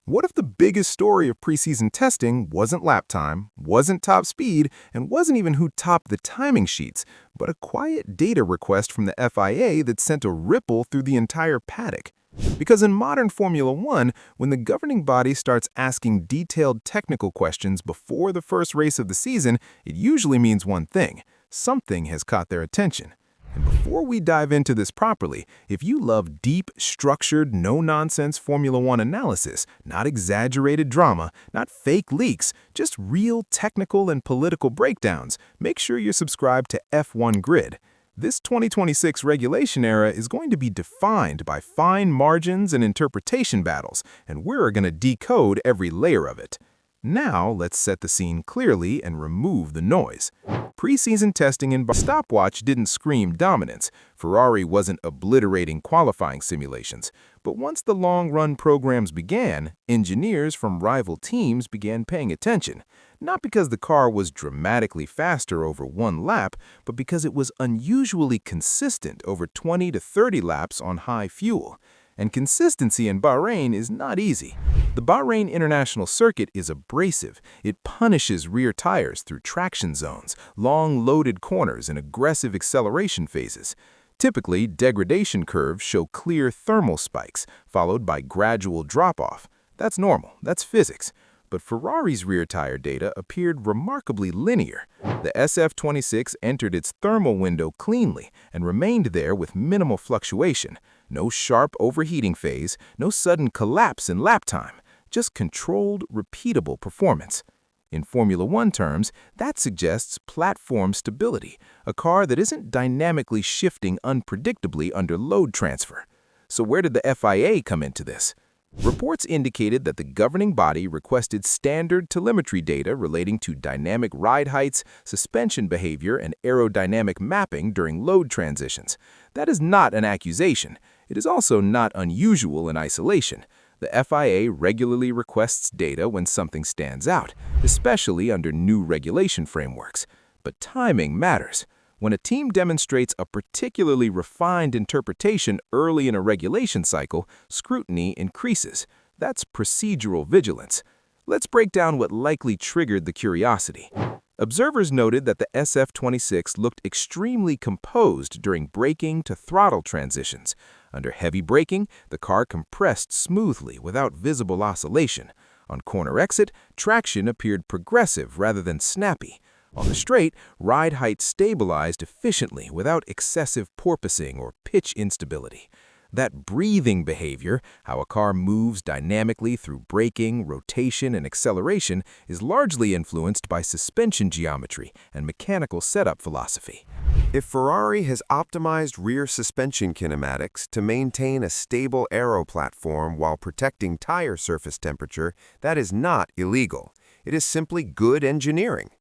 What if the biggest story of preseason testing wasn't lap time, wasn't top speed, and wasn't even who topped the timing sheets, but a quiet data request from the FIA that sent a ripple through the entire paddock? Because in modern Formula One, when the governing body starts asking detailed technical questions before the first race of the season, it usually means one thing: something has caught their attention. And before we dive into this properly, if you love deep, structured, no-nonsense Formula One analysis, not exaggerated drama, not fake leaks, just real technical and political breakdowns, make sure you're subscribed to F1 Grid. This 2026 regulation era is going to be defined by fine margins and interpretation battles, and we're going to decode every layer of it. Now, let's set the scene clearly and remove the noise. Preseason testing in stopwatch didn't scream dominance. Ferrari wasn't obliterating qualifying simulations. But once the long-run programs began, engineers from rival teams began paying attention. Not because the car was dramatically faster over one lap, but because it was unusually consistent over 20 to 30 laps on high fuel. And consistency in Bahrain is not easy. The Bahrain International Circuit is abrasive. It punishes rear tires through traction zones, long loaded corners, and aggressive acceleration phases. Typically, degradation curves show clear thermal spikes, followed by gradual drop-off. That's normal, that's physics. But Ferrari's rear tire data appeared remarkably linear. The SF26 entered its thermal window cleanly and remained there with minimal fluctuation. No sharp overheating phase, no sudden collapse in lap time, just controlled, repeatable performance. In Formula One terms, that suggests platform stability, a car that isn't dynamically shifting unpredictably under load transfer. So where did the FIA come into this? Reports indicated that the governing body requested standard telemetry data relating to dynamic ride heights, suspension behavior, and aerodynamic mapping during load transitions. That is not an accusation. It is also not unusual in isolation. The FIA regularly requests data when something stands out, especially under new regulation frameworks. But timing matters. When a team demonstrates a particularly refined interpretation early in a regulation cycle, scrutiny increases. That's procedural vigilance. Let's break down what likely triggered the curiosity. Observers noted that the SF26 looked extremely composed during braking to throttle transitions. Under heavy braking, the car compressed smoothly without visible oscillation. On corner exit, traction appeared progressive rather than snappy. On the straight, ride height stabilized efficiently without excessive porpoising or pitch instability. That breathing behavior, how a car moves dynamically through braking, rotation, and acceleration, is largely influenced by suspension geometry and mechanical setup philosophy. If Ferrari has optimized rear suspension kinematics to maintain a stable aero platform while protecting tire surface temperature, that is not illegal. It is simply good engineering.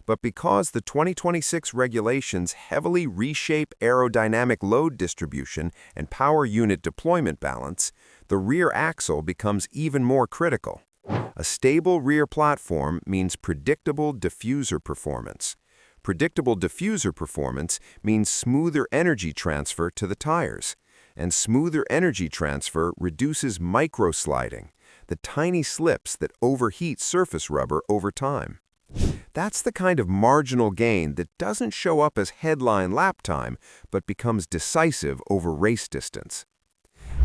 But because the 2026 regulations heavily reshape aerodynamic load distribution and power unit deployment balance, the rear axle becomes even more critical. A stable rear platform means predictable diffuser performance. Predictable diffuser performance means smoother energy transfer to the tires. And smoother energy transfer reduces microsliding, the tiny slips that overheat surface rubber over time. That's the kind of marginal gain that doesn't show up as headline lap time, but becomes decisive over race distance.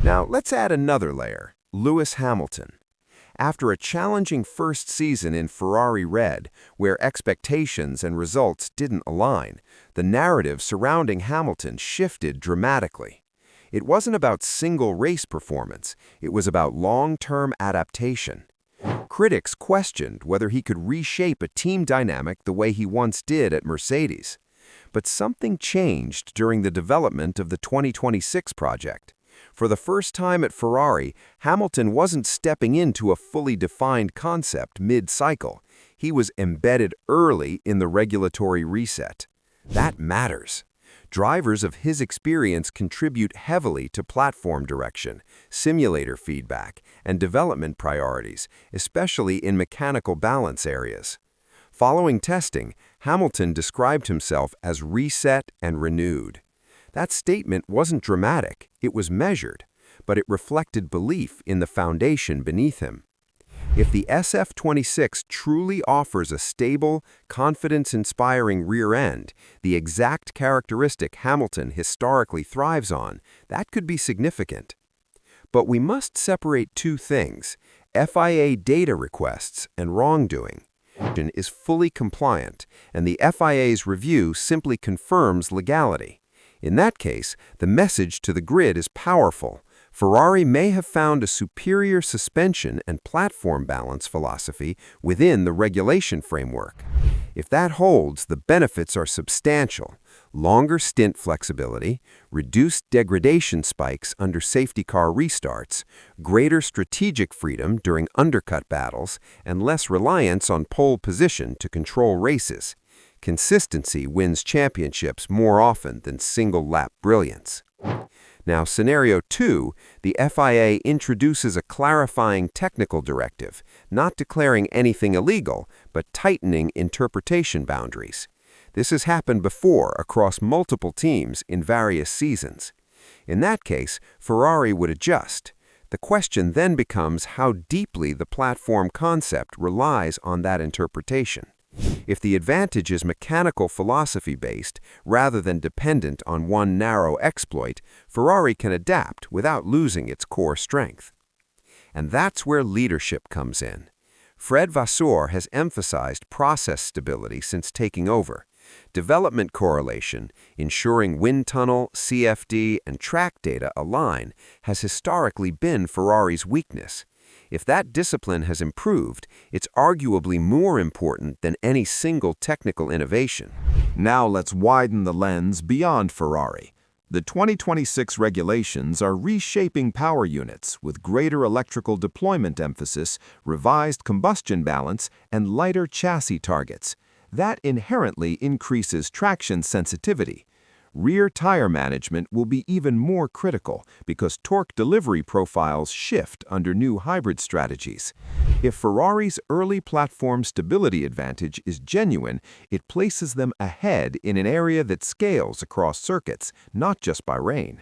Now, let's add another layer: Lewis Hamilton. After a challenging first season in Ferrari Red, where expectations and results didn't align, the narrative surrounding Hamilton shifted dramatically. It wasn't about single race performance, it was about long-term adaptation. Critics questioned whether he could reshape a team dynamic the way he once did at Mercedes. But something changed during the development of the 2026 project. For the first time at Ferrari, Hamilton wasn't stepping into a fully defined concept mid-cycle. He was embedded early in the regulatory reset. That matters. Drivers of his experience contribute heavily to platform direction, simulator feedback, and development priorities, especially in mechanical balance areas. Following testing, Hamilton described himself as reset and renewed. That statement wasn't dramatic, it was measured, but it reflected belief in the foundation beneath him. If the SF26 truly offers a stable, confidence-inspiring rear end, the exact characteristic Hamilton historically thrives on, that could be significant. But we must separate two things: FIA data requests and wrongdoing. Is fully compliant, and the FIA's review simply confirms legality. In that case, the message to the grid is powerful. Ferrari may have found a superior suspension and platform balance philosophy within the regulation framework. If that holds, the benefits are substantial: longer stint flexibility, reduced degradation spikes under safety car restarts, greater strategic freedom during undercut battles, and less reliance on pole position to control races. Consistency wins championships more often than single-lap brilliance. Now, scenario 2, the FIA introduces a clarifying technical directive, not declaring anything illegal, but tightening interpretation boundaries. This has happened before across multiple teams in various seasons. In that case, Ferrari would adjust. The question then becomes how deeply the platform concept relies on that interpretation. If the advantage is mechanical philosophy-based rather than dependent on one narrow exploit, Ferrari can adapt without losing its core strength. And that's where leadership comes in. Fred Vasseur has emphasized process stability since taking over. Development correlation, ensuring wind tunnel, CFD, and track data align, has historically been Ferrari's weakness. If that discipline has improved, it's arguably more important than any single technical innovation. Now let's widen the lens beyond Ferrari. The 2026 regulations are reshaping power units with greater electrical deployment emphasis, revised combustion balance, and lighter chassis targets. That inherently increases traction sensitivity. Rear tire management will be even more critical because torque delivery profiles shift under new hybrid strategies. If Ferrari's early platform stability advantage is genuine, it places them ahead in an area that scales across circuits, not just Bahrain.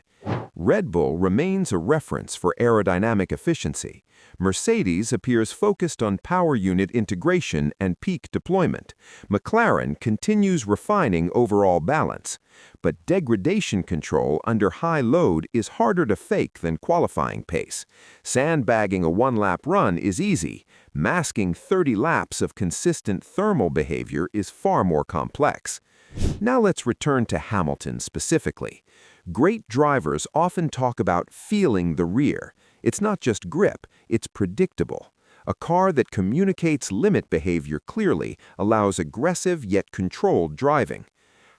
Red Bull remains a reference for aerodynamic efficiency. Mercedes appears focused on power unit integration and peak deployment. McLaren continues refining overall balance. But degradation control under high load is harder to fake than qualifying pace. Sandbagging a one-lap run is easy. Masking 30 laps of consistent thermal behavior is far more complex. Now let's return to Hamilton specifically. Great drivers often talk about feeling the rear. It's not just grip, it's predictable. A car that communicates limit behavior clearly allows aggressive yet controlled driving.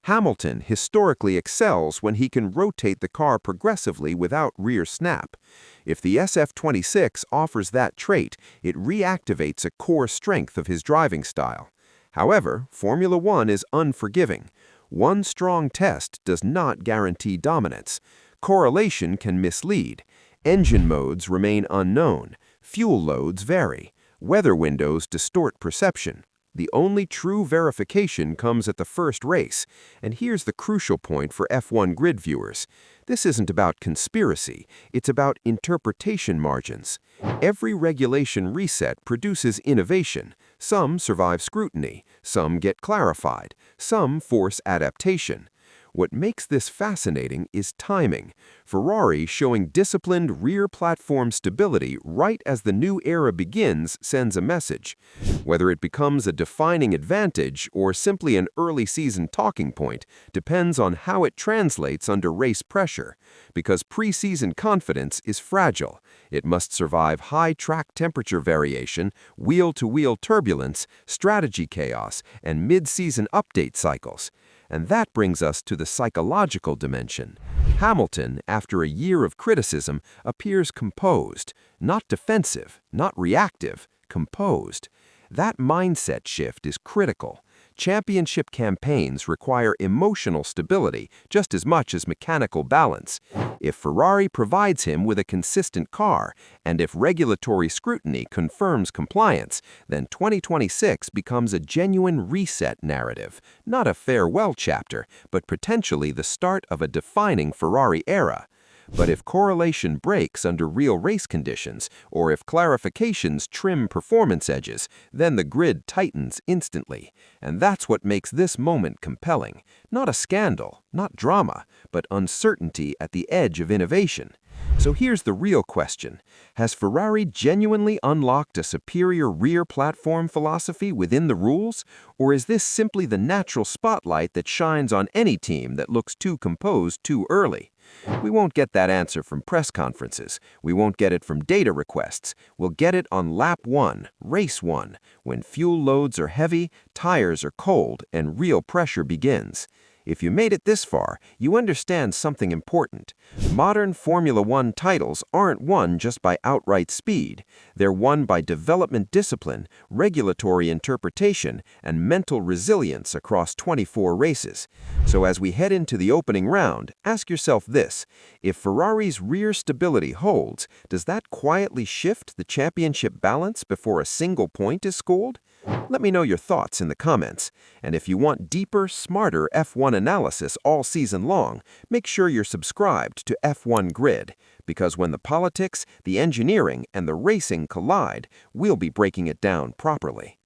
Hamilton historically excels when he can rotate the car progressively without rear snap. If the SF26 offers that trait, it reactivates a core strength of his driving style. However, Formula One is unforgiving. One strong test does not guarantee dominance. Correlation can mislead. Engine modes remain unknown. Fuel loads vary. Weather windows distort perception. The only true verification comes at the first race, and here's the crucial point for F1 grid viewers. This isn't about conspiracy, it's about interpretation margins. Every regulation reset produces innovation. Some survive scrutiny, some get clarified, some force adaptation. What makes this fascinating is timing. Ferrari showing disciplined rear platform stability right as the new era begins sends a message. Whether it becomes a defining advantage or simply an early season talking point depends on how it translates under race pressure. Because preseason confidence is fragile. It must survive high track temperature variation, wheel-to-wheel turbulence, strategy chaos, and mid-season update cycles. And that brings us to the psychological dimension. Hamilton, after a year of criticism, appears composed, not defensive, not reactive, composed. That mindset shift is critical. Championship campaigns require emotional stability just as much as mechanical balance. If Ferrari provides him with a consistent car, and if regulatory scrutiny confirms compliance, then 2026 becomes a genuine reset narrative, not a farewell chapter, but potentially the start of a defining Ferrari era. But if correlation breaks under real race conditions, or if clarifications trim performance edges, then the grid tightens instantly. And that's what makes this moment compelling. Not a scandal, not drama, but uncertainty at the edge of innovation. So here's the real question. Has Ferrari genuinely unlocked a superior rear platform philosophy within the rules? Or is this simply the natural spotlight that shines on any team that looks too composed too early? We won't get that answer from press conferences. We won't get it from data requests. We'll get it on lap 1, race 1, when fuel loads are heavy, tires are cold, and real pressure begins. If you made it this far, you understand something important. Modern Formula One titles aren't won just by outright speed. They're won by development discipline, regulatory interpretation, and mental resilience across 24 races. So as we head into the opening round, ask yourself this. If Ferrari's rear stability holds, does that quietly shift the championship balance before a single point is scored? Let me know your thoughts in the comments. And if you want deeper, smarter F1 analysis all season long, make sure you're subscribed to F1 Grid, because when the politics, the engineering, and the racing collide, we'll be breaking it down properly.